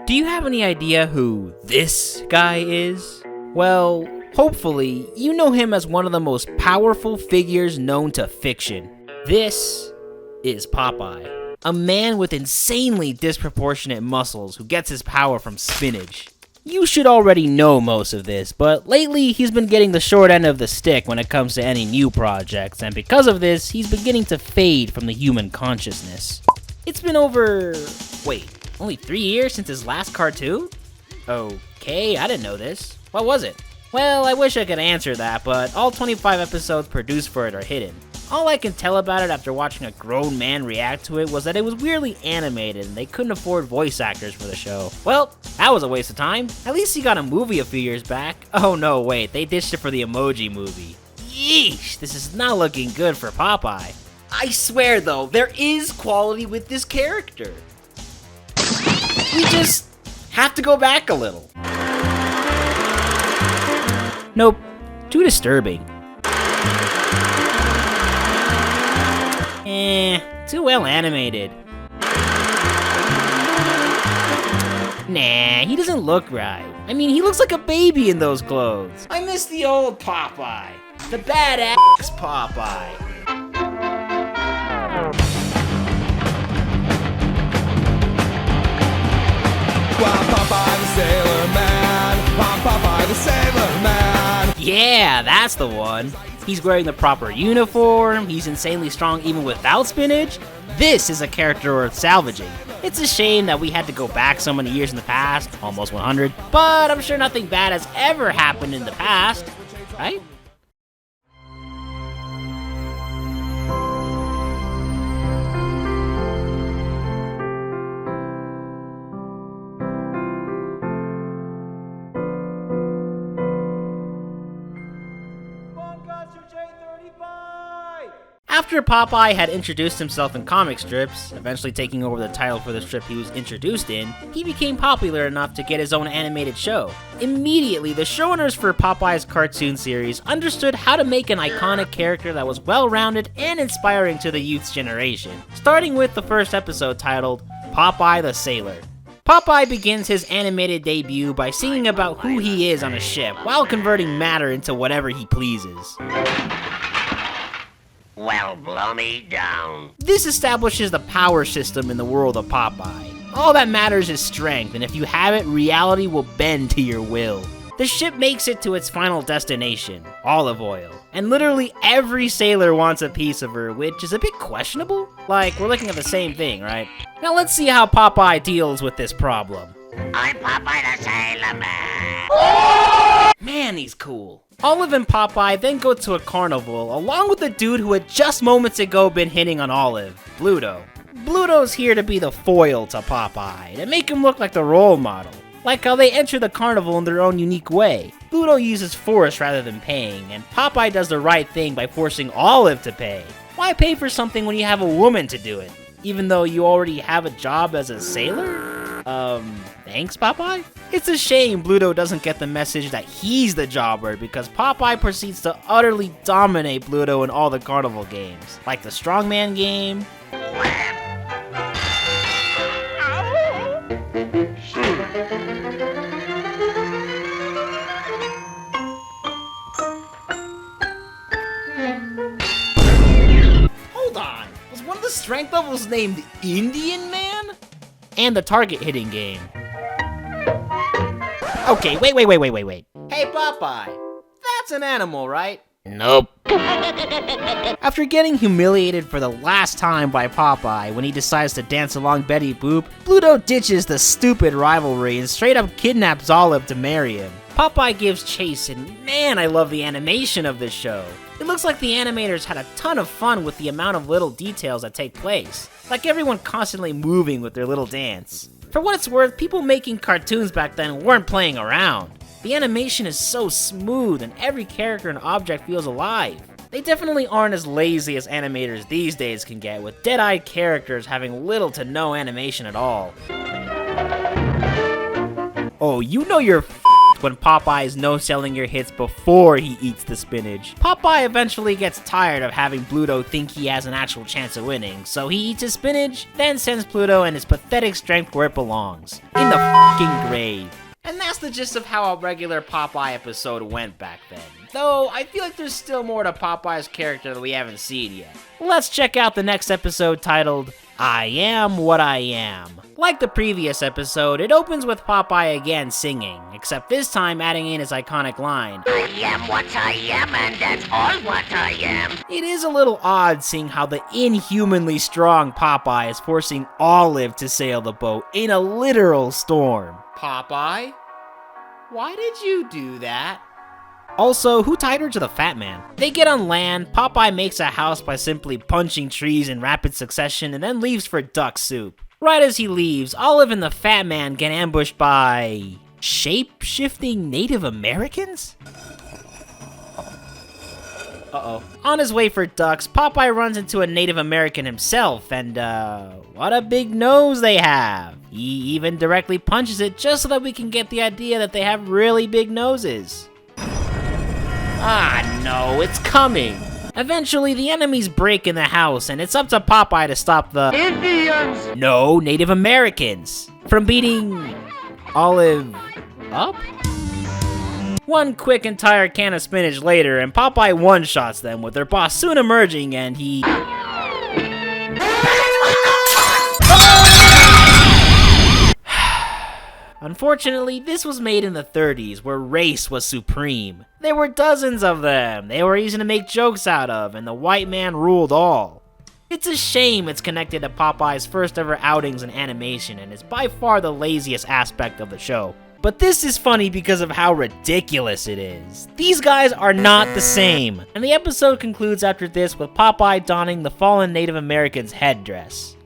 Do you have any idea who this guy is? Well, hopefully, you know him as one of the most powerful figures known to fiction. This is Popeye, a man with insanely disproportionate muscles who gets his power from spinach. You should already know most of this, but lately he's been getting the short end of the stick when it comes to any new projects, and because of this, he's beginning to fade from the human consciousness. It's been only 3 years since his last cartoon? Okay, I didn't know this. What was it? Well, I wish I could answer that, but all 25 episodes produced for it are hidden. All I can tell about it after watching a grown man react to it was that it was weirdly animated and they couldn't afford voice actors for the show. Well, that was a waste of time. At least he got a movie a few years back. Oh no, wait, they ditched it for the Emoji Movie. Yeesh, this is not looking good for Popeye. I swear though, there is quality with this character. We just have to go back a little. Nope, too disturbing. Too well animated. Nah, he doesn't look right. I mean, he looks like a baby in those clothes. I miss the old Popeye. The badass Popeye. I'm Popeye the Sailor Man. I'm Popeye the Sailor Man. Yeah, that's the one. He's wearing the proper uniform, he's insanely strong even without spinach. This is a character worth salvaging. It's a shame that we had to go back so many years in the past, almost 100, but I'm sure nothing bad has ever happened in the past, right? After Popeye had introduced himself in comic strips, eventually taking over the title for the strip he was introduced in, he became popular enough to get his own animated show. Immediately, the showrunners for Popeye's cartoon series understood how to make an iconic character that was well-rounded and inspiring to the youth's generation, starting with the first episode titled Popeye the Sailor. Popeye begins his animated debut by singing about who he is on a ship while converting matter into whatever he pleases. Well, blow me down. This establishes the power system in the world of Popeye. All that matters is strength, and if you have it, reality will bend to your will. The ship makes it to its final destination, olive oil, and literally every sailor wants a piece of her, which is a bit questionable. Like, we're looking at the same thing, right? Now let's see how Popeye deals with this problem. I'm Popeye the Sailor Man. Man, he's cool. Olive and Popeye then go to a carnival, along with the dude who had just moments ago been hitting on Olive, Bluto. Bluto's here to be the foil to Popeye, to make him look like the role model. Like how they enter the carnival in their own unique way. Bluto uses force rather than paying, and Popeye does the right thing by forcing Olive to pay. Why pay for something when you have a woman to do it? Even though you already have a job as a sailor? Thanks, Popeye? It's a shame Bluto doesn't get the message that he's the jobber, because Popeye proceeds to utterly dominate Bluto in all the carnival games, like the strongman game. Hold on, was one of the strength levels named Indian Man? And the target hitting game. Okay, wait. Hey, Popeye. That's an animal, right? Nope. After getting humiliated for the last time by Popeye when he decides to dance along Betty Boop, Bluto ditches the stupid rivalry and straight up kidnaps Olive to marry him. Popeye gives chase, and man, I love the animation of this show. It looks like the animators had a ton of fun with the amount of little details that take place, like everyone constantly moving with their little dance. For what it's worth, people making cartoons back then weren't playing around. The animation is so smooth and every character and object feels alive. They definitely aren't as lazy as animators these days can get, with dead-eyed characters having little to no animation at all. Oh, you know you're when Popeye is no-selling your hits before he eats the spinach. Popeye eventually gets tired of having Bluto think he has an actual chance of winning, so he eats his spinach, then sends Pluto and his pathetic strength where it belongs, in the f***ing grave. And that's the gist of how a regular Popeye episode went back then. Though, I feel like there's still more to Popeye's character that we haven't seen yet. Let's check out the next episode titled, I Am What I Am. Like the previous episode, it opens with Popeye again singing, except this time adding in his iconic line, I am what I am, and that's all what I am. It is a little odd seeing how the inhumanly strong Popeye is forcing Olive to sail the boat in a literal storm. Popeye? Why did you do that? Also, who tied her to the fat man? They get on land, Popeye makes a house by simply punching trees in rapid succession and then leaves for duck soup. Right as he leaves, Olive and the fat man get ambushed by shape-shifting Native Americans? Uh-oh. On his way for ducks, Popeye runs into a Native American himself, and what a big nose they have. He even directly punches it just so that we can get the idea that they have really big noses. Ah, no, it's coming. Eventually, the enemies break in the house, and it's up to Popeye to stop the Indians! No, Native Americans from beating Olive up? One quick entire can of spinach later, and Popeye one-shots them with their boss soon emerging, and he... Unfortunately, this was made in the 30s, where race was supreme. There were dozens of them, they were easy to make jokes out of, and the white man ruled all. It's a shame it's connected to Popeye's first ever outings in animation, and is by far the laziest aspect of the show. But this is funny because of how ridiculous it is. These guys are not the same. And the episode concludes after this with Popeye donning the fallen Native American's headdress.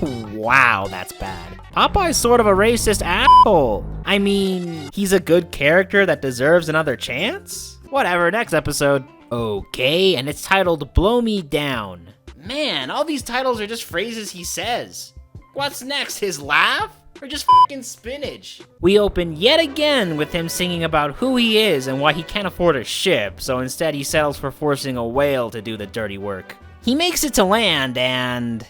Wow, that's bad. Popeye's sort of a racist asshole. I mean, he's a good character that deserves another chance? Whatever, next episode. Okay, and it's titled Blow Me Down. Man, all these titles are just phrases he says. What's next, his laugh? Or just f***ing spinach? We open yet again with him singing about who he is and why he can't afford a ship, so instead he settles for forcing a whale to do the dirty work. He makes it to land and...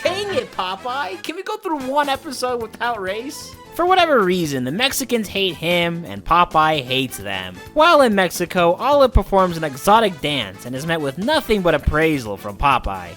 Dang it, Popeye! Can we go through one episode without race? For whatever reason, the Mexicans hate him and Popeye hates them. While in Mexico, Olive performs an exotic dance and is met with nothing but appraisal from Popeye.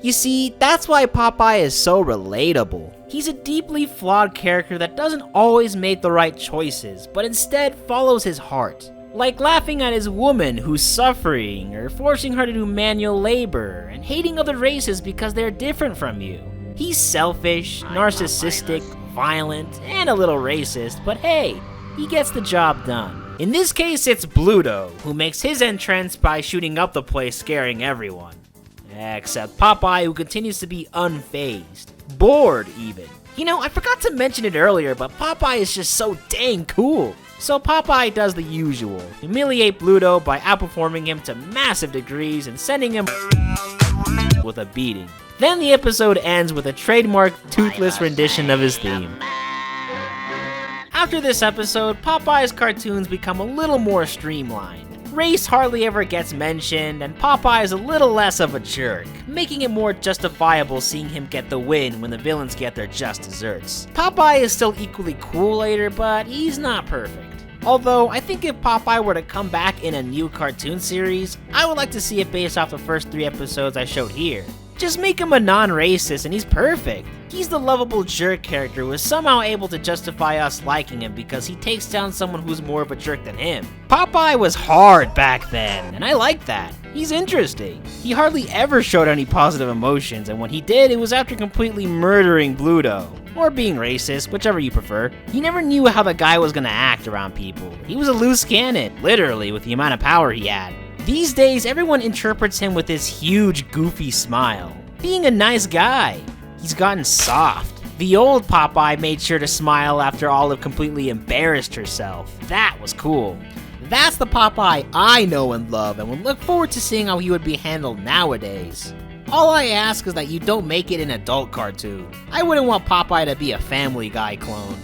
You see, that's why Popeye is so relatable. He's a deeply flawed character that doesn't always make the right choices, but instead follows his heart. Like laughing at his woman who's suffering, or forcing her to do manual labor, and hating other races because they're different from you. He's selfish, narcissistic, violent, and a little racist, but hey, he gets the job done. In this case, it's Bluto, who makes his entrance by shooting up the place, scaring everyone. Except Popeye, who continues to be unfazed. Bored, even. You know, I forgot to mention it earlier, but Popeye is just so dang cool. So Popeye does the usual. Humiliate Bluto by outperforming him to massive degrees and sending him with a beating. Then the episode ends with a trademark toothless rendition of his theme. After this episode, Popeye's cartoons become a little more streamlined. Race hardly ever gets mentioned, and Popeye is a little less of a jerk, making it more justifiable seeing him get the win when the villains get their just desserts. Popeye is still equally cool later, but he's not perfect. Although, I think if Popeye were to come back in a new cartoon series, I would like to see it based off the first 3 episodes I showed here. Just make him a non-racist and he's perfect. He's the lovable jerk character who is somehow able to justify us liking him because he takes down someone who's more of a jerk than him. Popeye was hard back then, and I like that. He's interesting. He hardly ever showed any positive emotions, and when he did, it was after completely murdering Bluto. Or being racist, whichever you prefer. He never knew how the guy was gonna act around people. He was a loose cannon, literally, with the amount of power he had. These days, everyone interprets him with this huge, goofy smile. Being a nice guy. He's gotten soft. The old Popeye made sure to smile after Olive completely embarrassed herself. That was cool. That's the Popeye I know and love, and would look forward to seeing how he would be handled nowadays. All I ask is that you don't make it an adult cartoon. I wouldn't want Popeye to be a Family Guy clone.